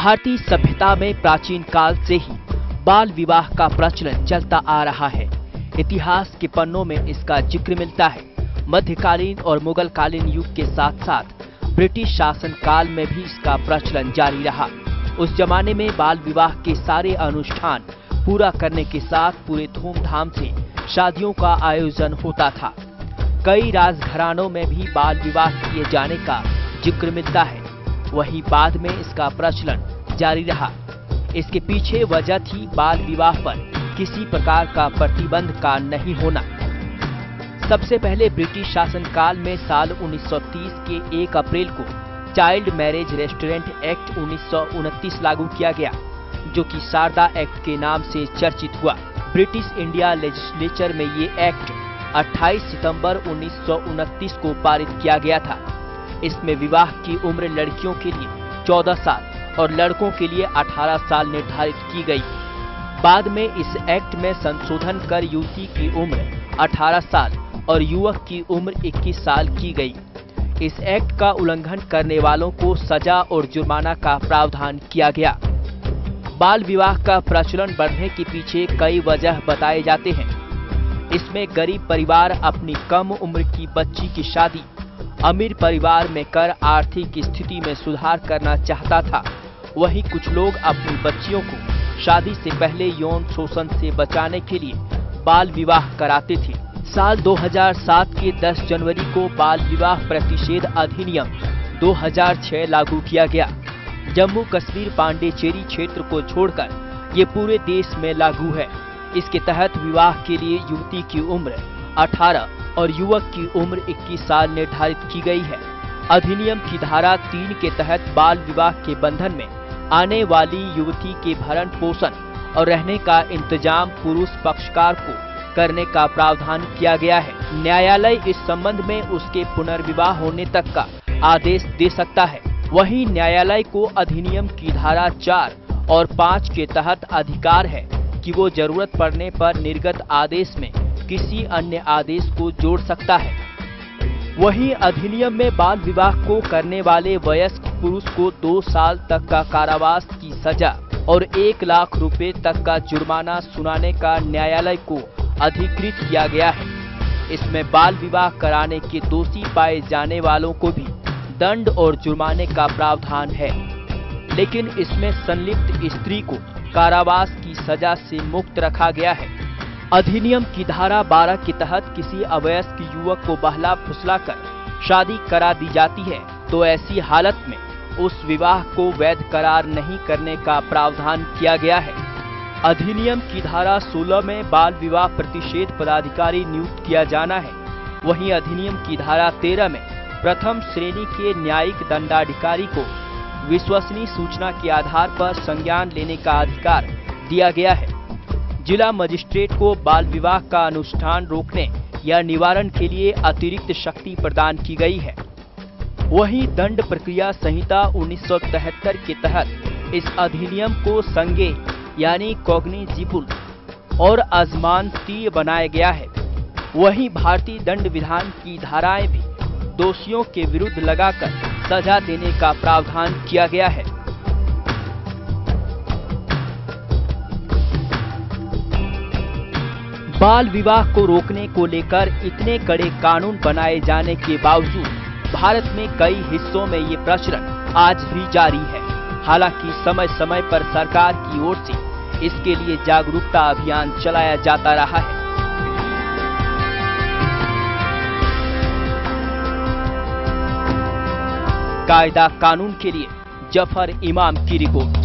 भारतीय सभ्यता में प्राचीन काल से ही बाल विवाह का प्रचलन चलता आ रहा है। इतिहास के पन्नों में इसका जिक्र मिलता है। मध्यकालीन और मुगल कालीन युग के साथ साथ ब्रिटिश शासन काल में भी इसका प्रचलन जारी रहा। उस जमाने में बाल विवाह के सारे अनुष्ठान पूरा करने के साथ पूरे धूमधाम से शादियों का आयोजन होता था। कई राजघरानों में भी बाल विवाह किए जाने का जिक्र मिलता है। वहीं बाद में इसका प्रचलन जारी रहा। इसके पीछे वजह थी बाल विवाह पर किसी प्रकार का प्रतिबंध का नहीं होना। सबसे पहले ब्रिटिश शासन काल में साल 1930 के 1 अप्रैल को चाइल्ड मैरिज रेस्ट्रेंट एक्ट 1929 लागू किया गया, जो कि शारदा एक्ट के नाम से चर्चित हुआ। ब्रिटिश इंडिया लेजिस्लेचर में ये एक्ट 28 सितंबर 1929 को पारित किया गया था। इसमें विवाह की उम्र लड़कियों के लिए 14 साल और लड़कों के लिए 18 साल निर्धारित की गई। बाद में इस एक्ट में संशोधन कर युवती की उम्र 18 साल और युवक की उम्र 21 साल की गई। इस एक्ट का उल्लंघन करने वालों को सजा और जुर्माना का प्रावधान किया गया। बाल विवाह का प्रचलन बढ़ने के पीछे कई वजह बताए जाते हैं। इसमें गरीब परिवार अपनी कम उम्र की बच्ची की शादी अमीर परिवार में कर आर्थिक स्थिति में सुधार करना चाहता था। वहीं कुछ लोग अपनी बच्चियों को शादी से पहले यौन शोषण से बचाने के लिए बाल विवाह कराते थे। साल 2007 के 10 जनवरी को बाल विवाह प्रतिषेध अधिनियम 2006 लागू किया गया। जम्मू कश्मीर पांडेचेरी क्षेत्र को छोड़कर ये पूरे देश में लागू है। इसके तहत विवाह के लिए युवती की उम्र 18 और युवक की उम्र 21 साल निर्धारित की गई है। अधिनियम की धारा 3 के तहत बाल विवाह के बंधन में आने वाली युवती के भरण पोषण और रहने का इंतजाम पुरुष पक्षकार को करने का प्रावधान किया गया है। न्यायालय इस संबंध में उसके पुनर्विवाह होने तक का आदेश दे सकता है। वहीं न्यायालय को अधिनियम की धारा 4 और 5 के तहत अधिकार है कि वो जरूरत पड़ने पर निर्गत आदेश में किसी अन्य आदेश को जोड़ सकता है। वहीं अधिनियम में बाल विवाह को करने वाले वयस्क पुरुष को 2 साल तक का कारावास की सजा और 1 लाख रुपए तक का जुर्माना सुनाने का न्यायालय को अधिकृत किया गया है। इसमें बाल विवाह कराने के दोषी पाए जाने वालों को भी दंड और जुर्माने का प्रावधान है, लेकिन इसमें संलिप्त स्त्री को कारावास की सजा से मुक्त रखा गया है। अधिनियम की धारा 12 के तहत किसी अवयस्क युवक को बहला फुसलाकर शादी करा दी जाती है तो ऐसी हालत में उस विवाह को वैध करार नहीं करने का प्रावधान किया गया है। अधिनियम की धारा 16 में बाल विवाह प्रतिषेध पदाधिकारी नियुक्त किया जाना है। वहीं अधिनियम की धारा 13 में प्रथम श्रेणी के न्यायिक दंडाधिकारी को विश्वसनीय सूचना के आधार पर संज्ञान लेने का अधिकार दिया गया है। जिला मजिस्ट्रेट को बाल विवाह का अनुष्ठान रोकने या निवारण के लिए अतिरिक्त शक्ति प्रदान की गई है। वहीं दंड प्रक्रिया संहिता 1973 के तहत इस अधिनियम को संज्ञेय यानी कॉग्निजिबल और अजमानतीय बनाया गया है। वहीं भारतीय दंड विधान की धाराएं भी दोषियों के विरुद्ध लगाकर सजा देने का प्रावधान किया गया है। बाल विवाह को रोकने को लेकर इतने कड़े कानून बनाए जाने के बावजूद भारत में कई हिस्सों में ये प्रचलन आज भी जारी है। हालांकि समय समय पर सरकार की ओर से इसके लिए जागरूकता अभियान चलाया जाता रहा है। कायदा कानून के लिए जफर इमाम की रिपोर्ट।